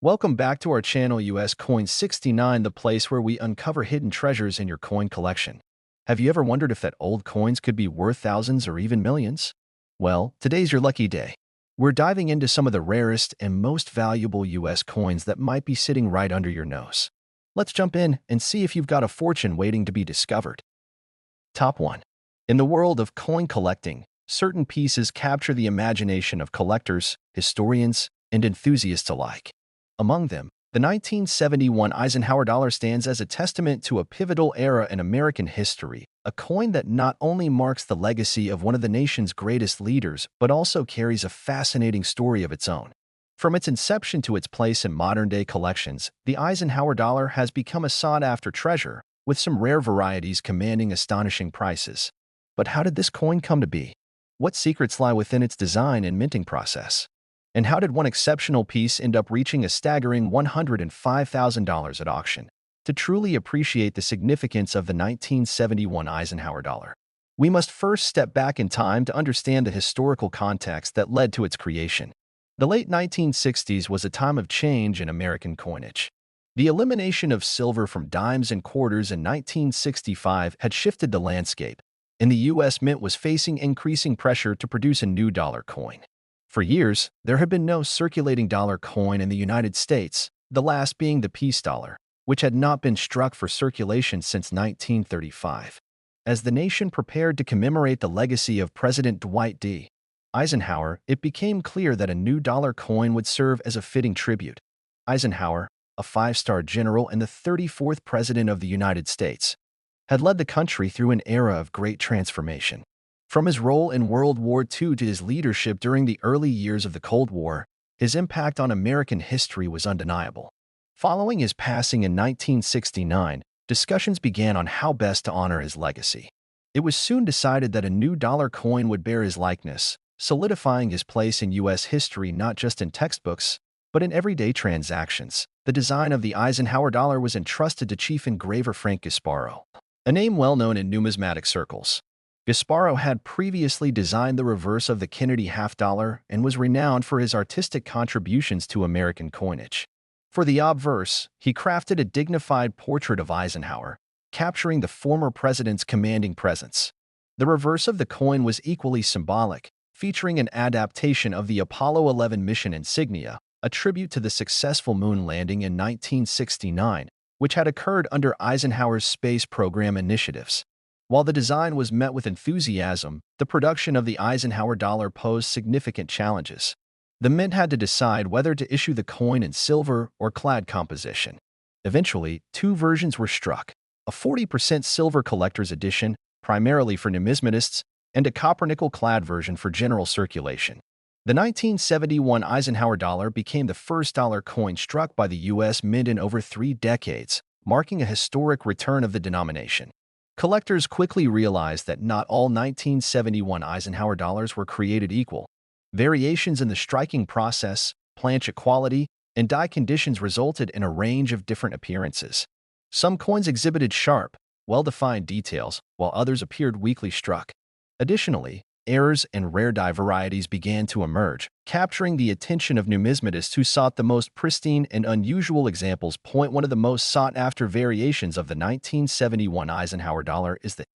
Welcome back to our channel US Coin 69, the place where we uncover hidden treasures in your coin collection. Have you ever wondered if that old coins could be worth thousands or even millions? Well, today's your lucky day. We're diving into some of the rarest and most valuable US coins that might be sitting right under your nose. Let's jump in and see if you've got a fortune waiting to be discovered. Top 1. In the world of coin collecting, certain pieces capture the imagination of collectors, historians, and enthusiasts alike. Among them, the 1971 Eisenhower dollar stands as a testament to a pivotal era in American history, a coin that not only marks the legacy of one of the nation's greatest leaders, but also carries a fascinating story of its own. From its inception to its place in modern-day collections, the Eisenhower dollar has become a sought-after treasure, with some rare varieties commanding astonishing prices. But how did this coin come to be? What secrets lie within its design and minting process? And how did one exceptional piece end up reaching a staggering $105,000 at auction? To truly appreciate the significance of the 1971 Eisenhower dollar, we must first step back in time to understand the historical context that led to its creation. The late 1960s was a time of change in American coinage. The elimination of silver from dimes and quarters in 1965 had shifted the landscape, and the U.S. Mint was facing increasing pressure to produce a new dollar coin. For years, there had been no circulating dollar coin in the United States, the last being the peace dollar, which had not been struck for circulation since 1935. As the nation prepared to commemorate the legacy of President Dwight D. Eisenhower, it became clear that a new dollar coin would serve as a fitting tribute. Eisenhower, a five-star general and the 34th President of the United States, had led the country through an era of great transformation. From his role in World War II to his leadership during the early years of the Cold War, his impact on American history was undeniable. Following his passing in 1969, discussions began on how best to honor his legacy. It was soon decided that a new dollar coin would bear his likeness, solidifying his place in U.S. history not just in textbooks, but in everyday transactions. The design of the Eisenhower dollar was entrusted to Chief Engraver Frank Gasparro, a name well known in numismatic circles. Gasparro had previously designed the reverse of the Kennedy half-dollar and was renowned for his artistic contributions to American coinage. For the obverse, he crafted a dignified portrait of Eisenhower, capturing the former president's commanding presence. The reverse of the coin was equally symbolic, featuring an adaptation of the Apollo 11 mission insignia, a tribute to the successful moon landing in 1969, which had occurred under Eisenhower's space program initiatives. While the design was met with enthusiasm, the production of the Eisenhower dollar posed significant challenges. The Mint had to decide whether to issue the coin in silver or clad composition. Eventually, two versions were struck: a 40% silver collector's edition, primarily for numismatists, and a copper-nickel clad version for general circulation. The 1971 Eisenhower dollar became the first dollar coin struck by the U.S. Mint in over 3 decades, marking a historic return of the denomination. Collectors quickly realized that not all 1971 Eisenhower dollars were created equal. Variations in the striking process, planchet quality, and die conditions resulted in a range of different appearances. Some coins exhibited sharp, well-defined details, while others appeared weakly struck. Additionally, errors and rare die varieties began to emerge, capturing the attention of numismatists who sought the most pristine and unusual examples. One of the most sought-after variations of the 1971 Eisenhower dollar is the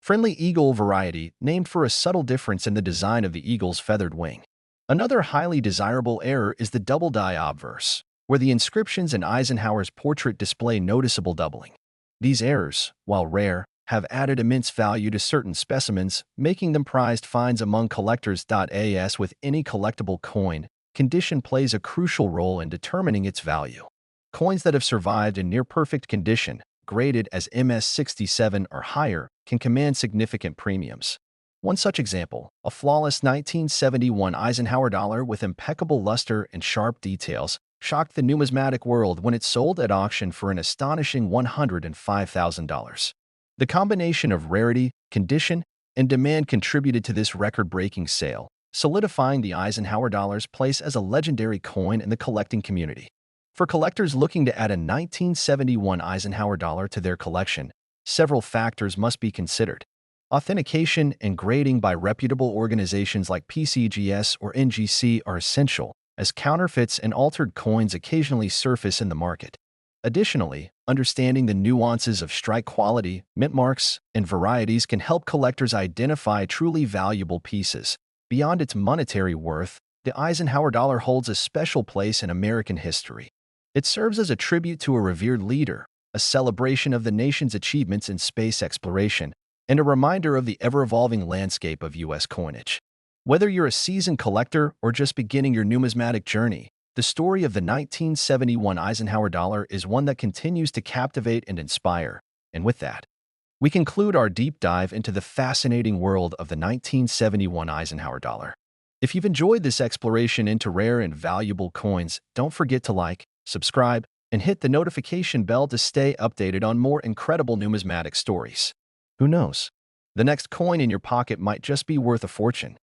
friendly eagle variety, named for a subtle difference in the design of the eagle's feathered wing. Another highly desirable error is the double die obverse, where the inscriptions in Eisenhower's portrait display noticeable doubling. These errors, while rare, have added immense value to certain specimens, making them prized finds among collectors. As with any collectible coin, condition plays a crucial role in determining its value. Coins that have survived in near-perfect condition, graded as MS67 or higher, can command significant premiums. One such example, a flawless 1971 Eisenhower dollar with impeccable luster and sharp details, shocked the numismatic world when it sold at auction for an astonishing $105,000. The combination of rarity, condition, and demand contributed to this record-breaking sale, solidifying the Eisenhower dollar's place as a legendary coin in the collecting community. For collectors looking to add a 1971 Eisenhower dollar to their collection, several factors must be considered. Authentication and grading by reputable organizations like PCGS or NGC are essential, as counterfeits and altered coins occasionally surface in the market. Additionally, understanding the nuances of strike quality, mint marks, and varieties can help collectors identify truly valuable pieces. Beyond its monetary worth, the Eisenhower dollar holds a special place in American history. It serves as a tribute to a revered leader, a celebration of the nation's achievements in space exploration, and a reminder of the ever-evolving landscape of U.S. coinage. Whether you're a seasoned collector or just beginning your numismatic journey, the story of the 1971 Eisenhower dollar is one that continues to captivate and inspire. And with that, we conclude our deep dive into the fascinating world of the 1971 Eisenhower dollar. If you've enjoyed this exploration into rare and valuable coins, don't forget to like, subscribe, and hit the notification bell to stay updated on more incredible numismatic stories. Who knows? The next coin in your pocket might just be worth a fortune.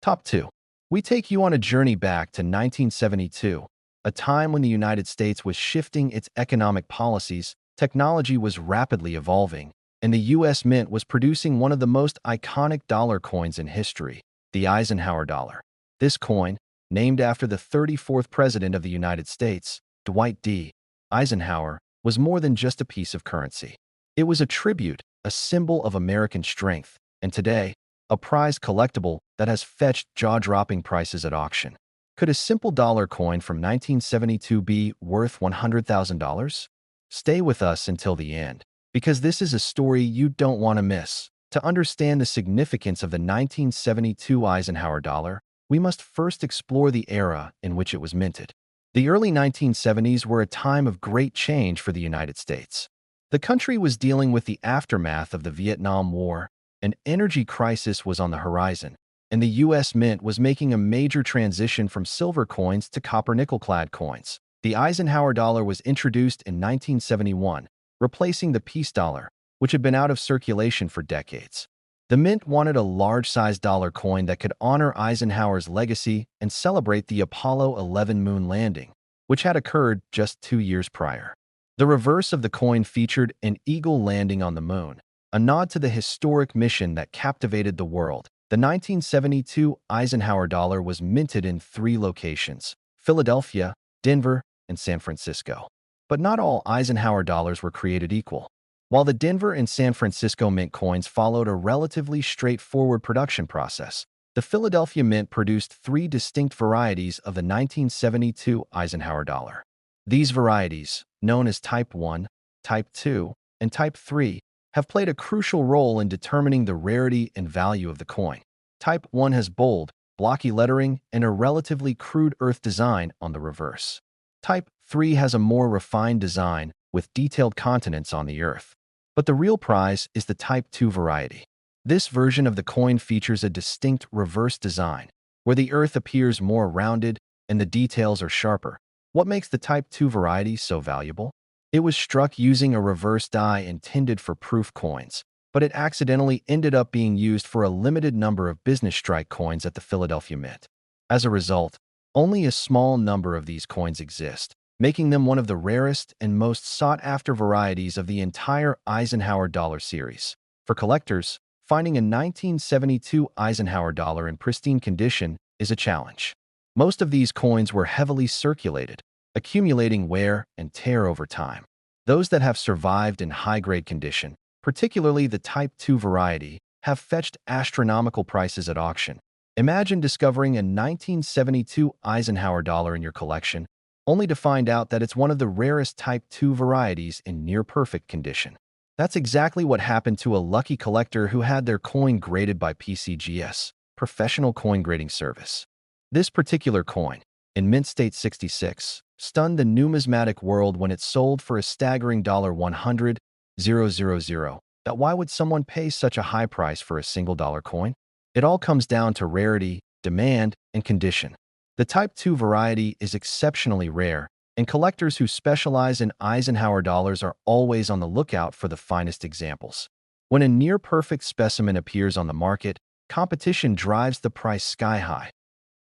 Top 2. We take you on a journey back to 1972, a time when the United States was shifting its economic policies, technology was rapidly evolving, and the U.S. Mint was producing one of the most iconic dollar coins in history, the Eisenhower dollar. This coin, named after the 34th President of the United States, Dwight D. Eisenhower, was more than just a piece of currency. It was a tribute, a symbol of American strength, and today, a prized collectible that has fetched jaw-dropping prices at auction. Could a simple dollar coin from 1972 be worth $100,000? Stay with us until the end, because this is a story you don't want to miss. To understand the significance of the 1972 Eisenhower dollar, we must first explore the era in which it was minted. The early 1970s were a time of great change for the United States. The country was dealing with the aftermath of the Vietnam War. An energy crisis was on the horizon, and the U.S. Mint was making a major transition from silver coins to copper-nickel-clad coins. The Eisenhower dollar was introduced in 1971, replacing the peace dollar, which had been out of circulation for decades. The Mint wanted a large-sized dollar coin that could honor Eisenhower's legacy and celebrate the Apollo 11 moon landing, which had occurred just 2 years prior. The reverse of the coin featured an eagle landing on the moon, a nod to the historic mission that captivated the world. The 1972 Eisenhower dollar was minted in 3 locations: Philadelphia, Denver, and San Francisco. But not all Eisenhower dollars were created equal. While the Denver and San Francisco Mint coins followed a relatively straightforward production process, the Philadelphia Mint produced 3 distinct varieties of the 1972 Eisenhower dollar. These varieties, known as Type 1, Type 2, and Type 3, have played a crucial role in determining the rarity and value of the coin. Type 1 has bold, blocky lettering and a relatively crude earth design on the reverse. Type 3 has a more refined design with detailed continents on the earth. But the real prize is the Type 2 variety. This version of the coin features a distinct reverse design, where the earth appears more rounded and the details are sharper. What makes the Type 2 variety so valuable? It was struck using a reverse die intended for proof coins, but it accidentally ended up being used for a limited number of business strike coins at the Philadelphia Mint. As a result, only a small number of these coins exist, making them one of the rarest and most sought-after varieties of the entire Eisenhower dollar series. For collectors, finding a 1972 Eisenhower dollar in pristine condition is a challenge. Most of these coins were heavily circulated, accumulating wear and tear over time. Those that have survived in high-grade condition, particularly the Type 2 variety, have fetched astronomical prices at auction. Imagine discovering a 1972 Eisenhower dollar in your collection, only to find out that it's one of the rarest Type 2 varieties in near-perfect condition. That's exactly what happened to a lucky collector who had their coin graded by PCGS, Professional Coin Grading Service. This particular coin, in mint state 66, stunned the numismatic world when it sold for a staggering $100,000. That why would someone pay such a high price for a single dollar coin? It all comes down to rarity, demand, and condition. The Type 2 variety is exceptionally rare, and collectors who specialize in Eisenhower dollars are always on the lookout for the finest examples. When a near-perfect specimen appears on the market, competition drives the price sky high.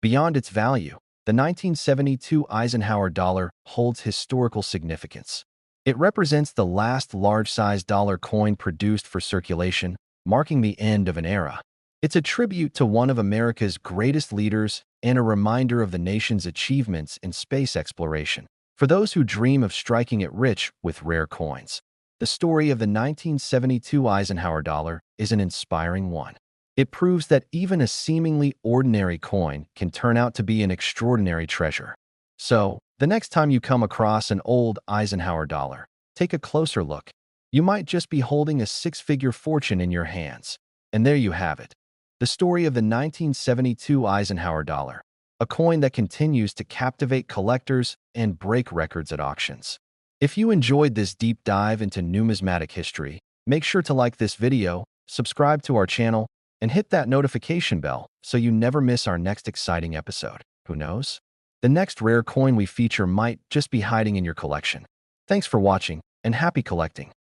Beyond its value, the 1972 Eisenhower dollar holds historical significance. It represents the last large-sized dollar coin produced for circulation, marking the end of an era. It's a tribute to one of America's greatest leaders and a reminder of the nation's achievements in space exploration. For those who dream of striking it rich with rare coins, the story of the 1972 Eisenhower dollar is an inspiring one. It proves that even a seemingly ordinary coin can turn out to be an extraordinary treasure. So, the next time you come across an old Eisenhower dollar, take a closer look. You might just be holding a six-figure fortune in your hands. And there you have it. The story of the 1972 Eisenhower dollar, a coin that continues to captivate collectors and break records at auctions. If you enjoyed this deep dive into numismatic history, make sure to like this video, subscribe to our channel, and hit that notification bell so you never miss our next exciting episode. Who knows? The next rare coin we feature might just be hiding in your collection. Thanks for watching, and happy collecting.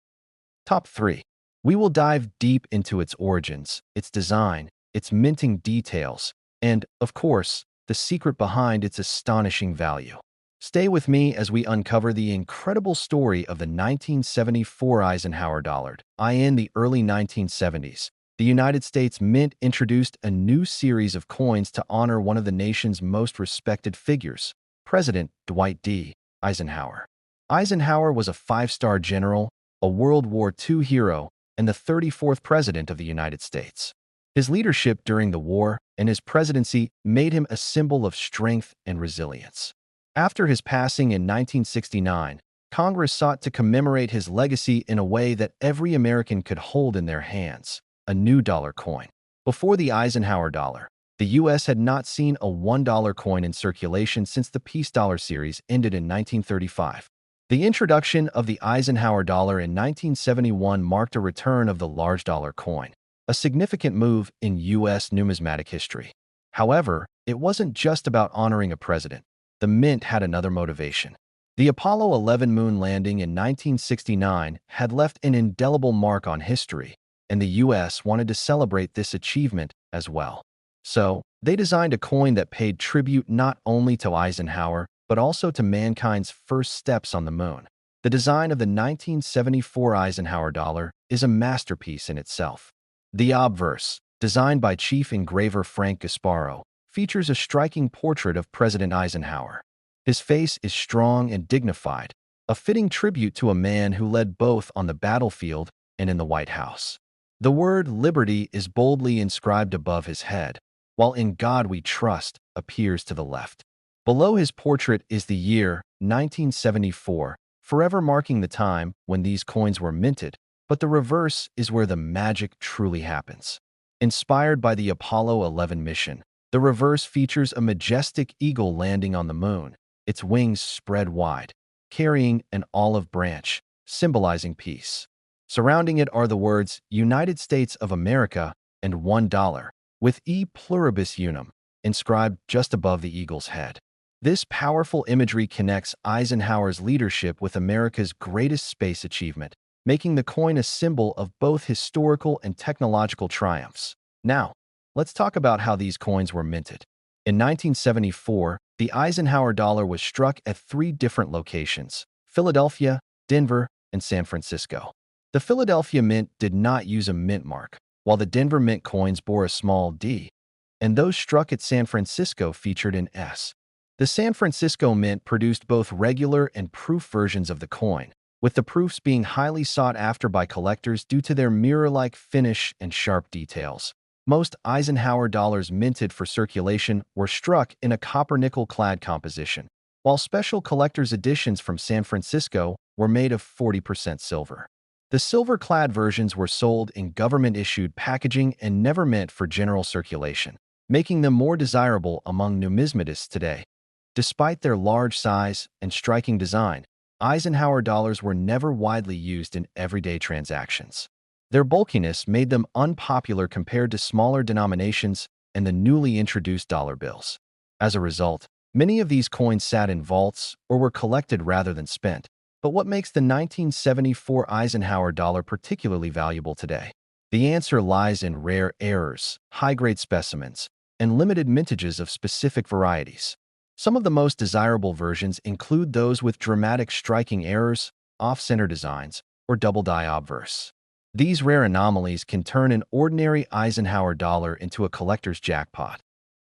Top 3. We will dive deep into its origins, its design, its minting details, and, of course, the secret behind its astonishing value. Stay with me as we uncover the incredible story of the 1974 Eisenhower dollar. In the early 1970s, the United States Mint introduced a new series of coins to honor one of the nation's most respected figures, President Dwight D. Eisenhower. Eisenhower was a five-star general, a World War II hero, and the 34th President of the United States. His leadership during the war and his presidency made him a symbol of strength and resilience. After his passing in 1969, Congress sought to commemorate his legacy in a way that every American could hold in their hands: a new dollar coin. Before the Eisenhower dollar, the U.S. had not seen a $1 coin in circulation since the Peace Dollar series ended in 1935. The introduction of the Eisenhower dollar in 1971 marked a return of the large dollar coin, a significant move in U.S. numismatic history. However, it wasn't just about honoring a president. The Mint had another motivation. The Apollo 11 moon landing in 1969 had left an indelible mark on history, and the U.S. wanted to celebrate this achievement as well. So, they designed a coin that paid tribute not only to Eisenhower, but also to mankind's first steps on the moon. The design of the 1974 Eisenhower dollar is a masterpiece in itself. The obverse, designed by chief engraver Frank Gasparo, features a striking portrait of President Eisenhower. His face is strong and dignified, a fitting tribute to a man who led both on the battlefield and in the White House. The word liberty is boldly inscribed above his head, while "In God We Trust" appears to the left. Below his portrait is the year 1974, forever marking the time when these coins were minted, but the reverse is where the magic truly happens. Inspired by the Apollo 11 mission, the reverse features a majestic eagle landing on the moon, its wings spread wide, carrying an olive branch, symbolizing peace. Surrounding it are the words United States of America and $1, with E pluribus unum inscribed just above the eagle's head. This powerful imagery connects Eisenhower's leadership with America's greatest space achievement, making the coin a symbol of both historical and technological triumphs. Now, let's talk about how these coins were minted. In 1974, the Eisenhower dollar was struck at 3 different locations: Philadelphia, Denver, and San Francisco. The Philadelphia Mint did not use a mint mark, while the Denver Mint coins bore a small D, and those struck at San Francisco featured an S. The San Francisco Mint produced both regular and proof versions of the coin, with the proofs being highly sought after by collectors due to their mirror-like finish and sharp details. Most Eisenhower dollars minted for circulation were struck in a copper-nickel-clad composition, while special collector's editions from San Francisco were made of 40% silver. The silver-clad versions were sold in government-issued packaging and never meant for general circulation, making them more desirable among numismatists today. Despite their large size and striking design, Eisenhower dollars were never widely used in everyday transactions. Their bulkiness made them unpopular compared to smaller denominations and the newly introduced dollar bills. As a result, many of these coins sat in vaults or were collected rather than spent. But what makes the 1974 Eisenhower dollar particularly valuable today? The answer lies in rare errors, high-grade specimens, and limited mintages of specific varieties. Some of the most desirable versions include those with dramatic striking errors, off-center designs, or double-die obverse. These rare anomalies can turn an ordinary Eisenhower dollar into a collector's jackpot.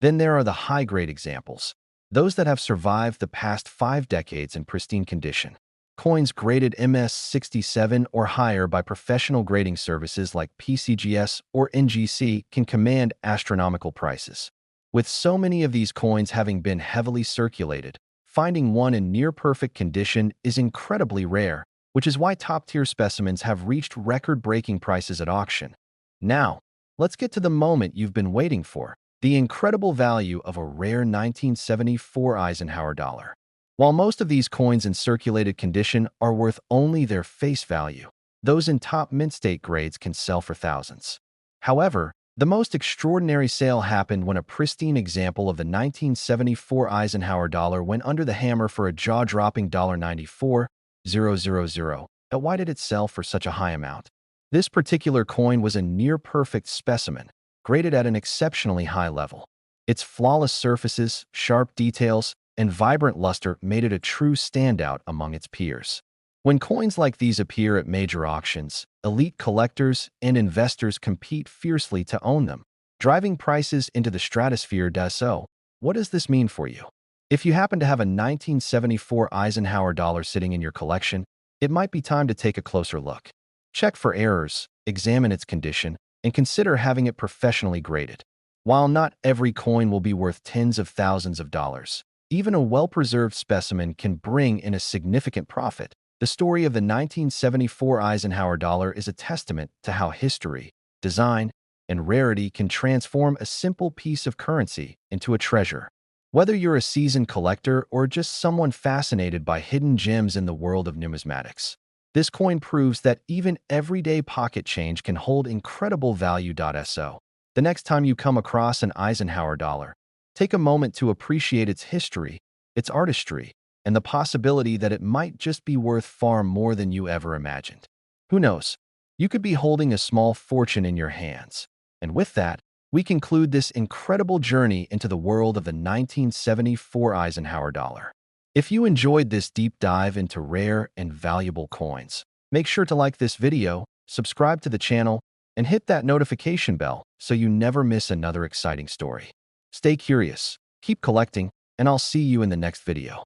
Then there are the high-grade examples, those that have survived the past 5 decades in pristine condition. Coins graded MS-67 or higher by professional grading services like PCGS or NGC can command astronomical prices. With so many of these coins having been heavily circulated, finding one in near-perfect condition is incredibly rare, which is why top-tier specimens have reached record-breaking prices at auction. Now, let's get to the moment you've been waiting for, the incredible value of a rare 1974 Eisenhower dollar. While most of these coins in circulated condition are worth only their face value, those in top mint state grades can sell for thousands. However, the most extraordinary sale happened when a pristine example of the 1974 Eisenhower dollar went under the hammer for a jaw-dropping $94,000. But why did it sell for such a high amount? This particular coin was a near-perfect specimen, graded at an exceptionally high level. Its flawless surfaces, sharp details, and vibrant luster made it a true standout among its peers. When coins like these appear at major auctions, elite collectors and investors compete fiercely to own them, driving prices into the stratosphere. So, what does this mean for you? If you happen to have a 1974 Eisenhower dollar sitting in your collection, it might be time to take a closer look. Check for errors, examine its condition, and consider having it professionally graded. While not every coin will be worth tens of thousands of dollars, even a well-preserved specimen can bring in a significant profit. The story of the 1974 Eisenhower dollar is a testament to how history, design, and rarity can transform a simple piece of currency into a treasure. Whether you're a seasoned collector or just someone fascinated by hidden gems in the world of numismatics, this coin proves that even everyday pocket change can hold incredible value. So, the next time you come across an Eisenhower dollar, take a moment to appreciate its history, its artistry, and the possibility that it might just be worth far more than you ever imagined. Who knows? You could be holding a small fortune in your hands. And with that, we conclude this incredible journey into the world of the 1974 Eisenhower dollar. If you enjoyed this deep dive into rare and valuable coins, make sure to like this video, subscribe to the channel, and hit that notification bell so you never miss another exciting story. Stay curious, keep collecting, and I'll see you in the next video.